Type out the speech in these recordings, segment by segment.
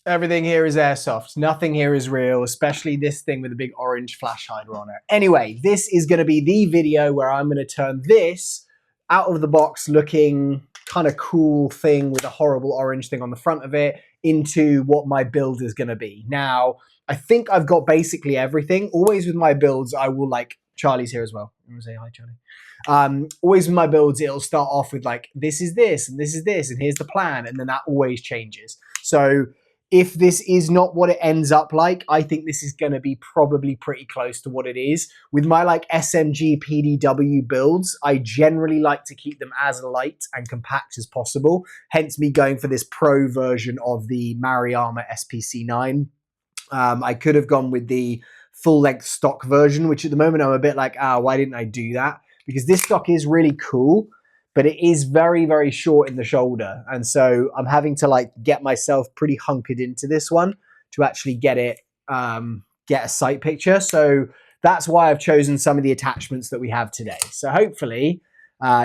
Everything here is airsoft. Nothing here is real, especially this thing with a big orange flash hider on it. Anyway, this is going to be the video where I'm going to turn this out of the box looking kind of cool thing with a horrible orange thing on the front of it into what my build is going to be. Now, I think I've got basically everything. Always with my builds, I will like, Charlie's here as well. I'm going to say hi, Charlie. Always with my builds, it'll start off with like, this is this, and this is this, and here's the plan. And then that always changes. So if this is not what it ends up like, I think this is going to be probably pretty close to what it is. With my like SMG PDW builds, I generally like to keep them as light and compact as possible. Hence me going for this pro version of the Maruyama SPC-9. I could have gone with the full length stock version, which at the moment I'm a bit like, why didn't I do that? Because this stock is really cool, but it is very, very short in the shoulder. And so I'm having to like get myself pretty hunkered into this one to actually get it, get a sight picture. So that's why I've chosen some of the attachments that we have today. So hopefully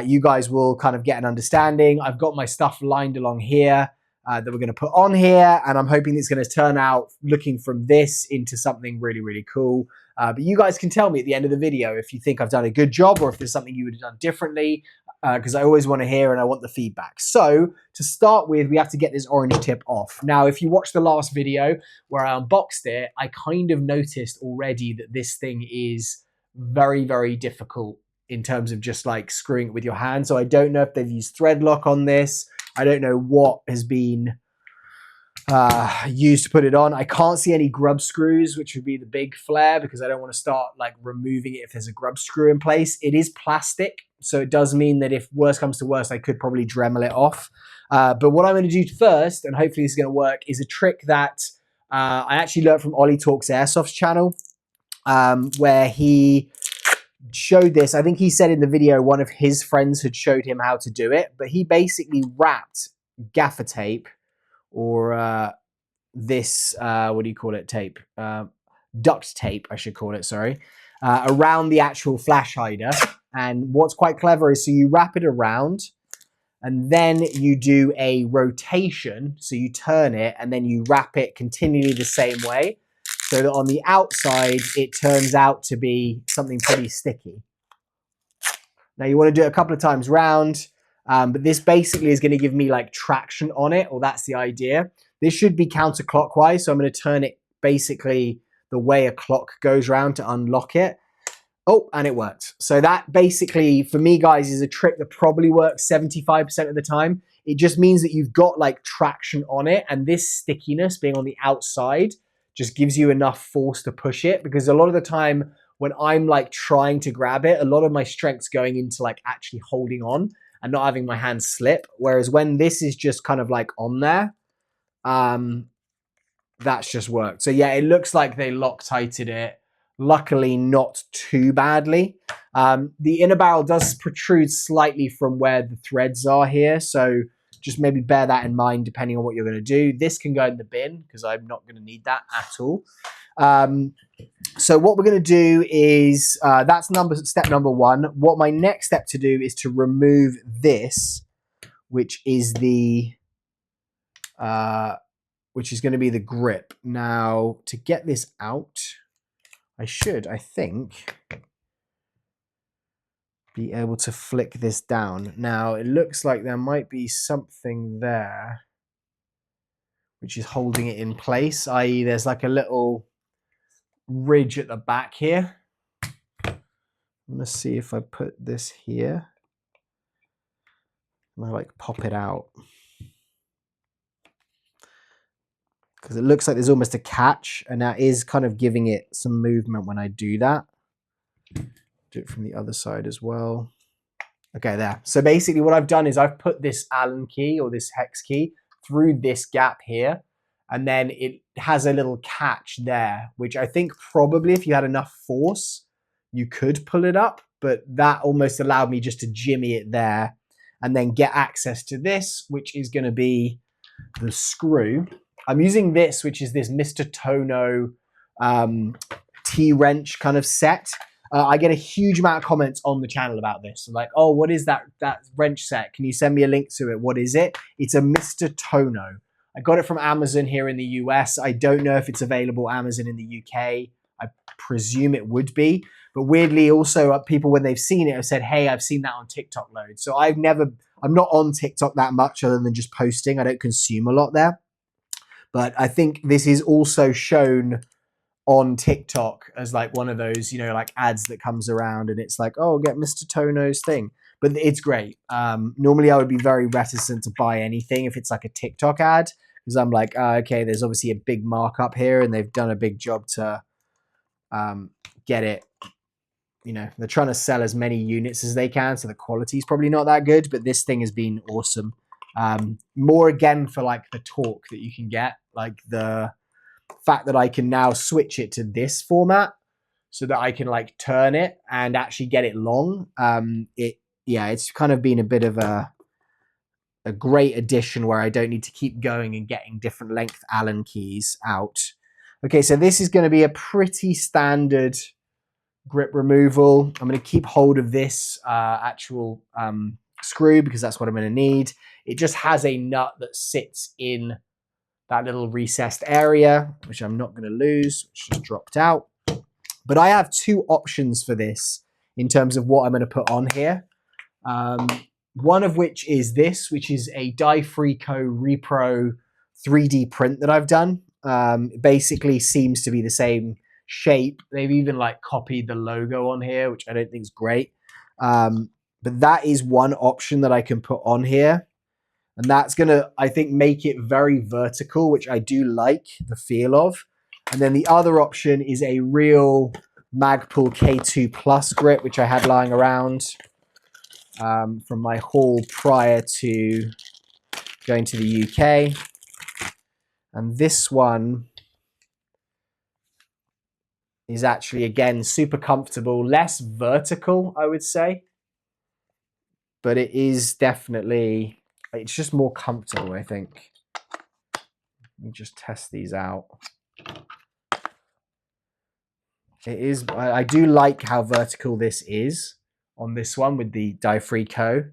you guys will kind of get an understanding. I've got my stuff lined along here that we're going to put on here. And I'm hoping it's going to turn out looking from this into something really, really cool. But you guys can tell me at the end of the video if you think I've done a good job or if there's something you would have done differently. Because I always want to hear and I want the feedback. So to start with, we have to get this orange tip off. Now, if you watched the last video where I unboxed it, I kind of noticed already that this thing is very, very difficult in terms of just like screwing it with your hand. So I don't know if they've used thread lock on this. I don't know what has been used to put it on. I can't see any grub screws, which would be the big flare, because I don't want to start like removing it if there's a grub screw in place. It is plastic, so it does mean that if worse comes to worse, I could probably Dremel it off. But what I'm going to do first, and hopefully this is going to work, is a trick that I actually learned from OliTalk's Airsoft's channel, where he showed this. I think he said in the video one of his friends had showed him how to do it, but he basically wrapped gaffer tape or this, what do you call it, tape? Duct tape, I should call it, sorry, around the actual flash hider. And what's quite clever is, so you wrap it around and then you do a rotation. So you turn it and then you wrap it continually the same way, so that on the outside, it turns out to be something pretty sticky. Now you want to do it a couple of times round. But this basically is going to give me like traction on it, or that's the idea. This should be counterclockwise, so I'm going to turn it basically the way a clock goes round to unlock it. Oh, and it worked. So that basically, for me guys, is a trick that probably works 75% of the time. It just means that you've got like traction on it, and this stickiness being on the outside just gives you enough force to push it, because a lot of the time when I'm like trying to grab it, a lot of my strength's going into like actually holding on and not having my hand slip. Whereas when this is just kind of like on there, that's just worked. So yeah, it looks like they Loctited it. Luckily, not too badly. The inner barrel does protrude slightly from where the threads are here. So just maybe bear that in mind depending on what you're going to do. This can go in the bin because I'm not going to need that at all. So what we're going to do is, that's step number one. What my next step to do is to remove this, which is the, which is going to be the grip. Now, to get this out, I think, be able to flick this down. Now, it looks like there might be something there which is holding it in place, i.e. there's like a little ridge at the back here. I'm going to see if I put this here and I like pop it out, because it looks like there's almost a catch, and that is kind of giving it some movement when I do that. Do it from the other side as well. Okay, there. So basically what I've done is I've put this Allen key or this hex key through this gap here, and then it has a little catch there, which I think probably if you had enough force, you could pull it up, but that almost allowed me just to jimmy it there and then get access to this, which is going to be the screw. I'm using this, which is this Mr. Tono T-wrench kind of set. I get a huge amount of comments on the channel about this. Like, oh, what is that wrench set? Can you send me a link to it? What is it? It's a Mr. Tono. I got it from Amazon here in the US. I don't know if it's available Amazon in the UK. I presume it would be. But weirdly, also people when they've seen it have said, "Hey, I've seen that on TikTok loads." So I'm not on TikTok that much other than just posting. I don't consume a lot there. But I think this is also shown on TikTok as like one of those, like ads that comes around and it's like, "Oh, get Mr. Tono's thing." But it's great. Normally I would be very reticent to buy anything if it's like a TikTok ad, because I'm like, okay, there's obviously a big markup here and they've done a big job to get it. They're trying to sell as many units as they can, so the quality is probably not that good, but this thing has been awesome. More again for like the torque that you can get, like the fact that I can now switch it to this format so that I can like turn it and actually get it long. It's kind of been a bit of a great addition where I don't need to keep going and getting different length Allen keys out. Okay, so this is going to be a pretty standard grip removal. I'm going to keep hold of this actual screw because that's what I'm going to need. It just has a nut that sits in that little recessed area, which I'm not going to lose, which just dropped out. But I have two options for this in terms of what I'm going to put on here. One of which is this, which is a Die-Frico Repro 3D print that I've done. It basically seems to be the same shape. They've even like copied the logo on here, which I don't think is great. But that is one option that I can put on here. And that's going to, I think, make it very vertical, which I do like the feel of. And then the other option is a real Magpul K2 Plus grip, which I had lying around from my haul prior to going to the UK. And this one is actually, again, super comfortable, less vertical, I would say. But it is definitely, it's just more comfortable, I think. Let me just test these out. It is, I do like how vertical this is on this one with the Die-Frico.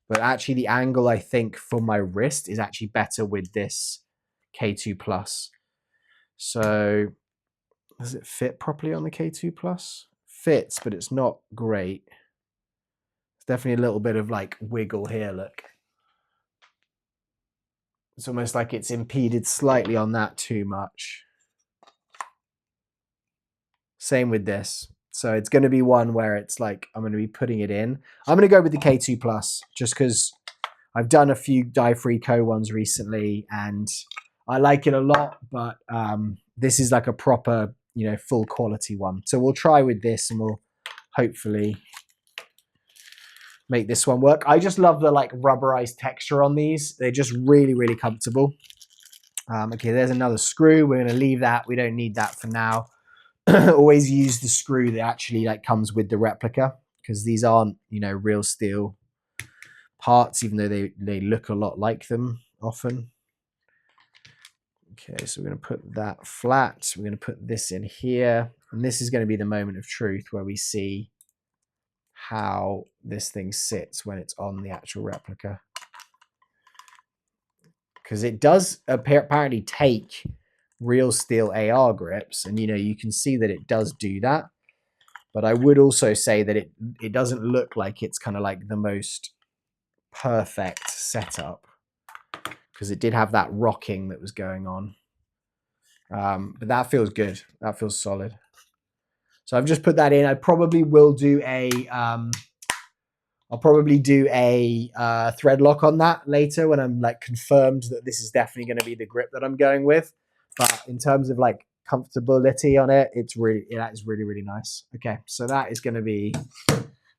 But actually the angle, I think, for my wrist is actually better with this K2 Plus. So does it fit properly on the K2 Plus? Fits, but it's not great. It's definitely a little bit of like wiggle here, look. It's almost like it's impeded slightly on that too much. Same with this. So it's going to be one where it's like, I'm going to be putting it in. I'm going to go with the K2 Plus just because I've done a few Die-Frico ones recently and I like it a lot, but this is like a proper, full quality one. So we'll try with this and we'll hopefully make this one work. I just love the like rubberized texture on these. They're just really, really comfortable. Okay, there's another screw. We're going to leave that. We don't need that for now. Always use the screw that actually like comes with the replica because these aren't, real steel parts, even though they look a lot like them often. Okay, so we're going to put that flat. We're going to put this in here. And this is going to be the moment of truth where we see how this thing sits when it's on the actual replica. Because it does apparently take real steel AR grips. And, you can see that it does do that. But I would also say that it doesn't look like it's kind of like the most perfect setup. Because it did have that rocking that was going on. But that feels good. That feels solid. So I've just put that in. I probably will do a thread lock on that later when I'm like confirmed that this is definitely going to be the grip that I'm going with. But in terms of like comfortability on it, that is really, really nice. Okay, so that is going to be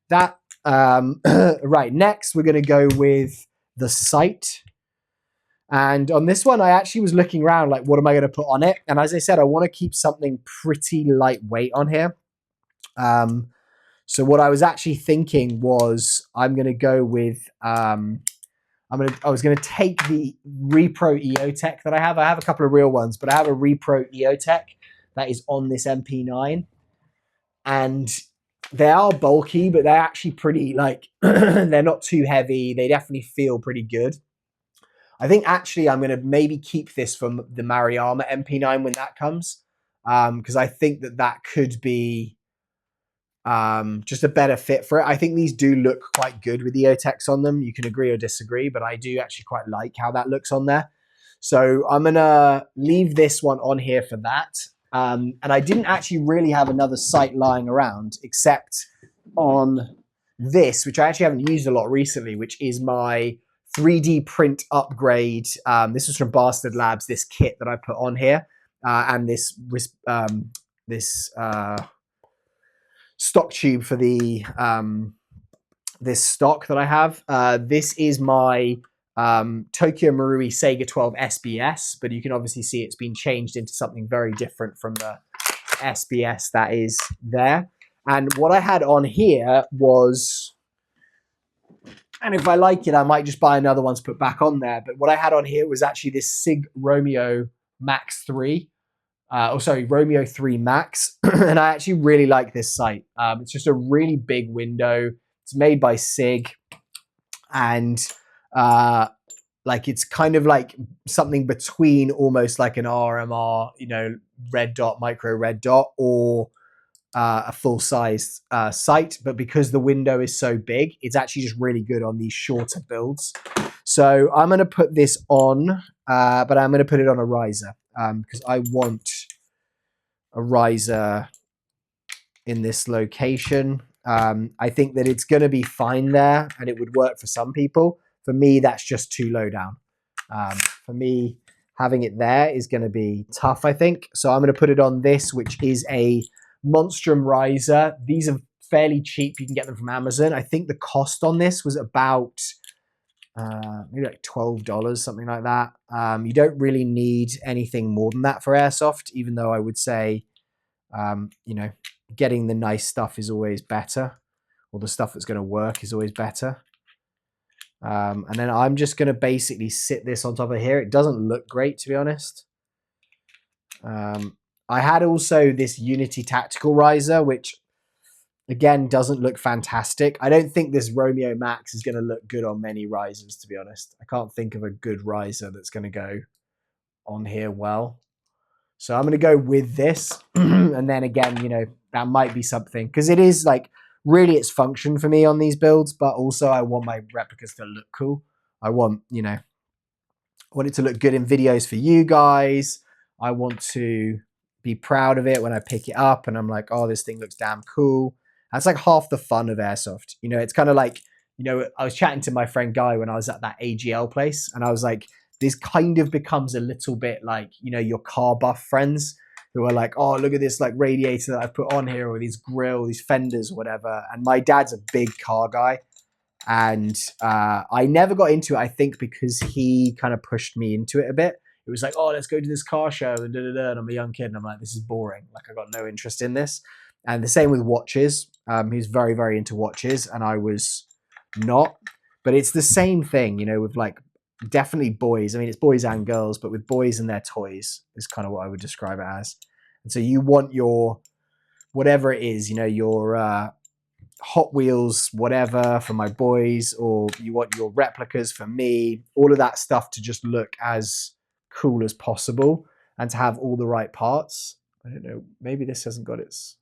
that. Right, next we're going to go with the sight. And on this one, I actually was looking around like, what am I going to put on it? And as I said, I want to keep something pretty lightweight on here. So what I was actually thinking was I'm going to go with, I was going to take the Repro EOTech that I have. I have a couple of real ones, but I have a Repro EOTech that is on this MP9. And they are bulky, but they're actually pretty like, they're not too heavy. They definitely feel pretty good. I think actually I'm going to maybe keep this from the Maruyama MP9 when that comes, because I think that could be just a better fit for it. I think these do look quite good with the EOTechs on them. You can agree or disagree, but I do actually quite like how that looks on there. So I'm going to leave this one on here for that. And I didn't actually really have another sight lying around except on this, which I actually haven't used a lot recently, which is my 3D print upgrade. This is from Bastard Labs, this kit that I put on here, and this stock tube for the this stock that I have. This is my Tokyo Marui Sega 12 SBS, but you can obviously see it's been changed into something very different from the SBS that is there. And what I had on here was, and if I like it, I might just buy another one to put back on there. But what I had on here was actually this Sig Romeo Max 3. Romeo3 Max. And I actually really like this sight. It's just a really big window. It's made by Sig. And like it's kind of like something between almost like an RMR, you know, red dot, micro red dot, or a full-size sight, but because the window is so big, it's actually just really good on these shorter builds. So I'm going to put this on, but I'm going to put it on a riser because I want a riser in this location. I think that it's going to be fine there, and it would work for some people. For me, that's just too low down. For me, having it there is going to be tough, I think. So I'm going to put it on this, which is a Monstrum riser. These are fairly cheap. You can get them from Amazon. I think the cost on this was about maybe like $12, something like that. You don't really need anything more than that for airsoft, even though I would say, you know, getting the nice stuff is always better, or the stuff that's going to work is always better. And then I'm just going to basically sit this on top of here. It doesn't look great, to be honest. I had also this Unity Tactical riser, which again doesn't look fantastic. I don't think this Romeo Max is going to look good on many risers, to be honest. I can't think of a good riser that's going to go on here well. So I'm going to go with this. And then again, you know, that might be something, because it is like really its function for me on these builds, but also I want my replicas to look cool. I want, you know, I want it to look good in videos for you guys. I want to be proud of it when I pick it up and I'm like, oh, this thing looks damn cool. That's like half the fun of airsoft. You know, it's kind of like, you know, I was chatting to my friend Guy when I was at that AGL place, and I was like, this kind of becomes a little bit like, you know, your car buff friends who are like, oh, look at this like radiator that I put on here, or these grill, these fenders, or whatever. And my dad's a big car guy. And I never got into it, I think, because he kind of pushed me into it a bit. It was like, oh, let's go to this car show, and and I'm a young kid, and I'm like, this is boring. Like, I got no interest in this. And the same with watches. He's very, very into watches, and I was not. But it's the same thing, you know, with like definitely boys. I mean, it's boys and girls, but with boys and their toys is kind of what I would describe it as. And so you want your, whatever it is, you know, your Hot Wheels, whatever for my boys, or you want your replicas for me, all of that stuff to just look as cool as possible and to have all the right parts. I don't know, maybe this hasn't got its,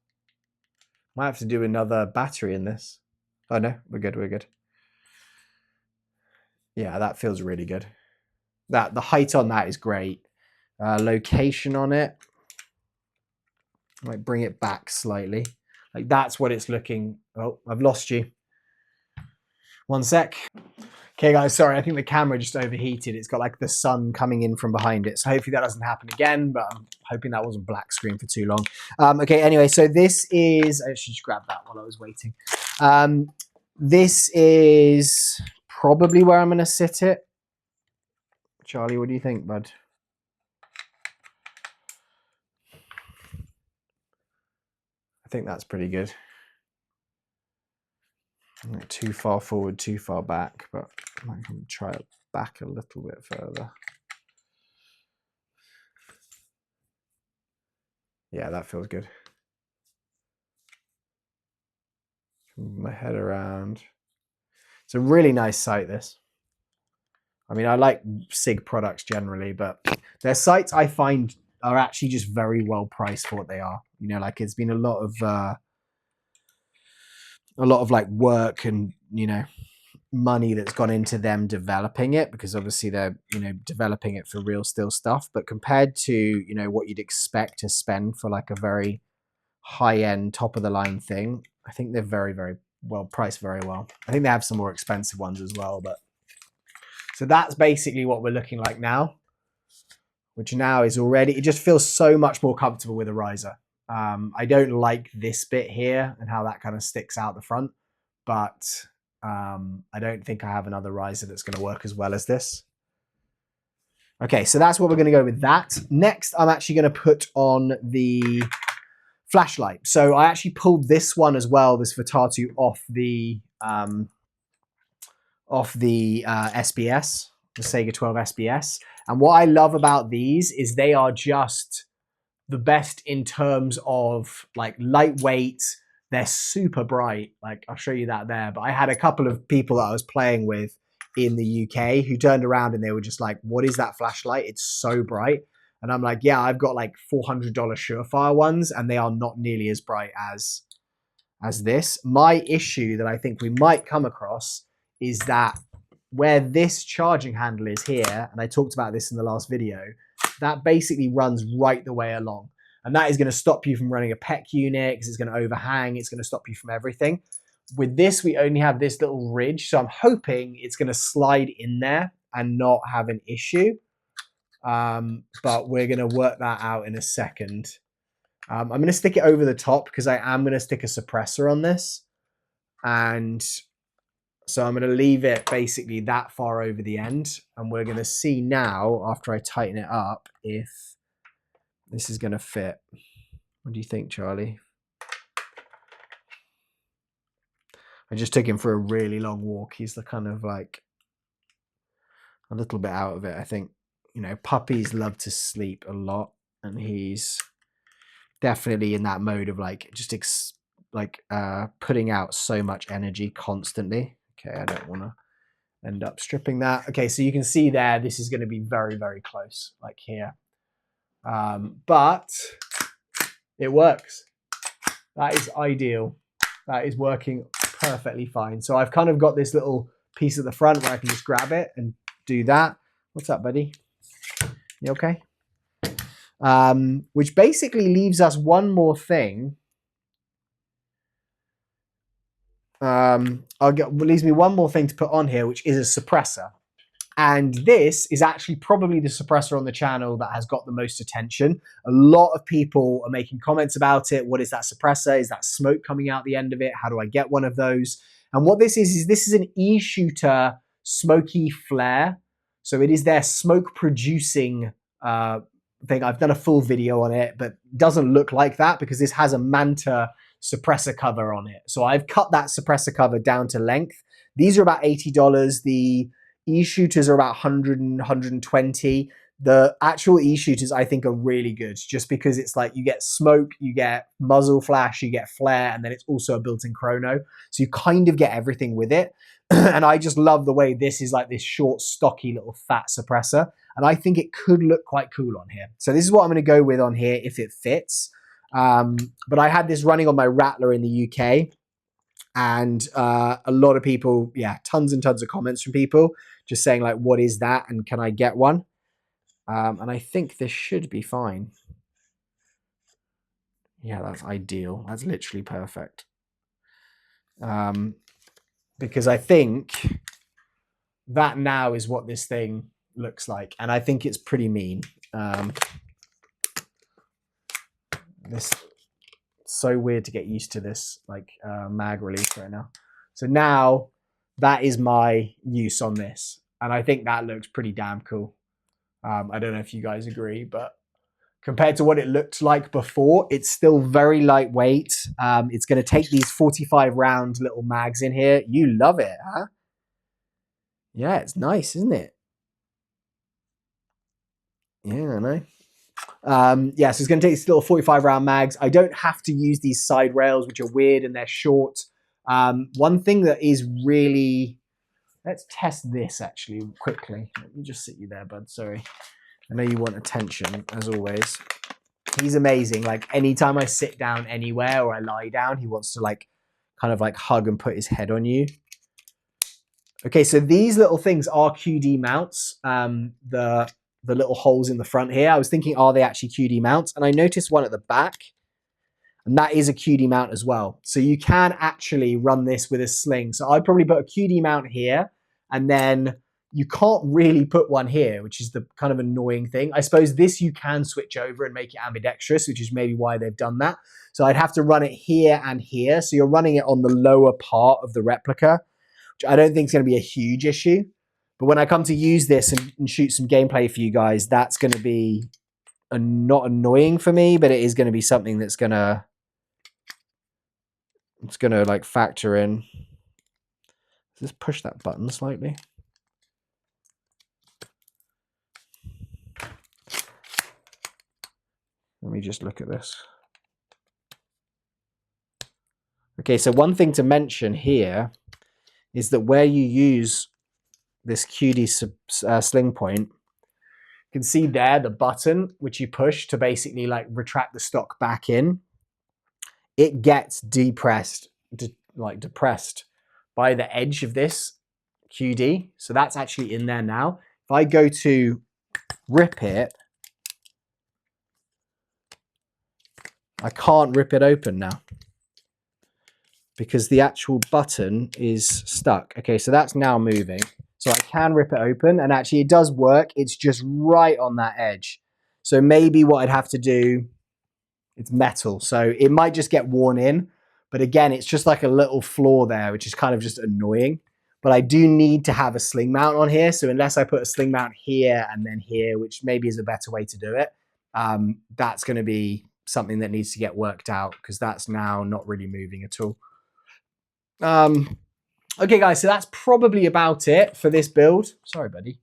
might have to do another battery in this. Oh no, we're good, we're good. Yeah, that feels really good. That the height on that is great. Location on it, I might bring it back slightly. Like that's what it's looking. Oh, I've lost you. One sec. Okay, guys, sorry. I think the camera just overheated. It's got like the sun coming in from behind it. So hopefully that doesn't happen again, but I'm hoping that wasn't black screen for too long. Okay, anyway, so this is, I should just grab that while I was waiting. This is probably where I'm going to sit it. Charlie, what do you think, bud? I think that's pretty good. Not too far forward, too far back, but I might try it back a little bit further. Yeah, that feels good. Move my head around. It's a really nice sight, this. I mean, I like Sig products generally, but their sights I find are actually just very well priced for what they are. You know, like it's been a lot of like work and, you know, money that's gone into them developing it, because obviously they're, you know, developing it for real still stuff. But compared to, you know, what you'd expect to spend for like a very high end top of the line thing, I think they're very, very well priced, very well. I think they have some more expensive ones as well, but so that's basically what we're looking like now, which now is already, it just feels so much more comfortable with a riser. I don't like this bit here and how that kind of sticks out the front, but I don't think I have another riser that's going to work as well as this. Okay, so that's what we're going to go with that. Next, I'm actually going to put on the flashlight. So I actually pulled this one as well, this VTAR-2 off the SBS, the Sega 12 SBS. And what I love about these is they are just the best in terms of like lightweight. They're super bright. Like I'll show you that there. But I had a couple of people that I was playing with in the UK who turned around and they were just like, what is that flashlight? It's so bright. And I'm like, yeah, I've got like $400 Surefire ones and they are not nearly as bright as this. My issue that I think we might come across is that where this charging handle is here, and I talked about this in the last video, that basically runs right the way along. And that is going to stop you from running a PEC unit because it's going to overhang. It's going to stop you from everything. With this, we only have this little ridge. So I'm hoping it's going to slide in there and not have an issue. But we're going to work that out in a second. I'm going to stick it over the top because I am going to stick a suppressor on this. And so I'm going to leave it basically that far over the end. And we're going to see now, after I tighten it up, if this is going to fit. What do you think, Charlie? I just took him for a really long walk. He's the kind of like a little bit out of it, I think. You know, puppies love to sleep a lot. And he's definitely in that mode of like just putting out so much energy constantly. Okay, I don't want to end up stripping that. Okay, so you can see there, this is going to be very, very close, like here. But it works. That is ideal. That is working perfectly fine. So I've kind of got this little piece at the front where I can just grab it and do that. What's up, buddy? You okay? Which basically leaves us one more thing. Leaves me one more thing to put on here, which is a suppressor. And this is actually probably the suppressor on the channel that has got the most attention. A lot of people are making comments about it. What is that suppressor? Is that smoke coming out the end of it? How do I get one of those? And what this is an e-shooter Smokey Flare. So it is their smoke producing thing. I've done a full video on it, but it doesn't look like that because this has a Manta suppressor cover on it. So I've cut that suppressor cover down to length. These are about $80. The e-shooters are about 100 and 120. The actual e-shooters I think are really good just because it's like you get smoke, you get muzzle flash, you get flare, and then it's also a built-in chrono. So you kind of get everything with it. And I just love the way this is like this short, stocky little fat suppressor. And I think it could look quite cool on here. So this is what I'm going to go with on here if it fits. But I had this running on my Rattler in the UK. And a lot of people, yeah, tons and tons of comments from people just saying like, what is that? And can I get one? And I think this should be fine. Yeah, that's ideal. That's literally perfect. Because I think that now is what this thing looks like. And I think it's pretty mean. This so weird to get used to this like mag release right now. So now that is my use on this. And I think that looks pretty damn cool. I don't know if you guys agree, but compared to what it looked like before, it's still very lightweight. It's going to take these 45 round little mags in here. You love it, huh? Yeah, it's nice, isn't it? Yeah, I know. Yeah, so it's going to take these little 45 round mags. I don't have to use these side rails, which are weird and they're short. One thing that is really Let's test this actually quickly. Let me just sit you there, bud. Sorry. I know you want attention, as always. He's amazing. Like, anytime I sit down anywhere or I lie down, he wants to like kind of like hug and put his head on you. Okay, so these little things are QD mounts. The little holes in the front here. I was thinking, are they actually QD mounts? And I noticed one at the back, and that is a QD mount as well. So you can actually run this with a sling. So I'd probably put a QD mount here, and then you can't really put one here, which is the kind of annoying thing. I suppose this you can switch over and make it ambidextrous, which is maybe why they've done that. So I'd have to run it here and here. So you're running it on the lower part of the replica, which I don't think is going to be a huge issue. But when I come to use this and shoot some gameplay for you guys, that's going to be not annoying for me, but it is going to be something that's going to, it's going to like factor in. Just push that button slightly. Let me just look at this. Okay, so one thing to mention here is that where you use this QD sling point, you can see there the button which you push to basically like retract the stock back in. It gets depressed by the edge of this QD. So that's actually in there now. If I go to rip it, I can't rip it open now because the actual button is stuck. Okay, so that's now moving. So I can rip it open, and actually it does work. It's just right on that edge. So maybe what I'd have to do, it's metal, so it might just get worn in. But again, it's just like a little flaw there, which is kind of just annoying. But I do need to have a sling mount on here. So unless I put a sling mount here and then here, which maybe is a better way to do it, that's going to be something that needs to get worked out because that's now not really moving at all. Okay, guys, so that's probably about it for this build. Sorry, buddy.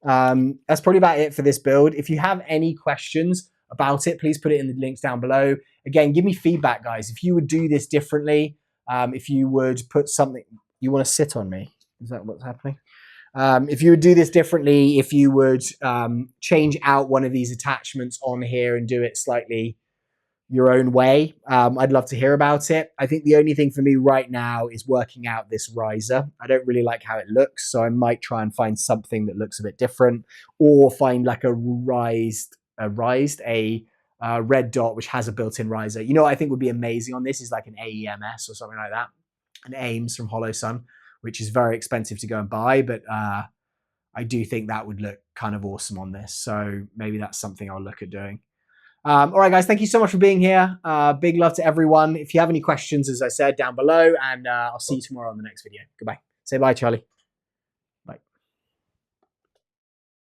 That's probably about it for this build. If you have any questions about it, please put it in the links down below. Again, give me feedback, guys. If you would do this differently, if you would put something, you want to sit on me? Is that what's happening? If you would do this differently, if you would change out one of these attachments on here and do it slightly your own way, I'd love to hear about it. I think the only thing for me right now is working out this riser. I don't really like how it looks, so I might try and find something that looks a bit different, or find like a red dot which has a built-in riser. You know what I think would be amazing on this is like an AEMS or something like that, an AIMS from Hollow Sun, which is very expensive to go and buy, but I do think that would look kind of awesome on this. So maybe that's something I'll look at doing. All right, guys, thank you so much for being here. Big love to everyone. If you have any questions, as I said, down below, and I'll see you tomorrow on the next video. Goodbye. Say bye, Charlie.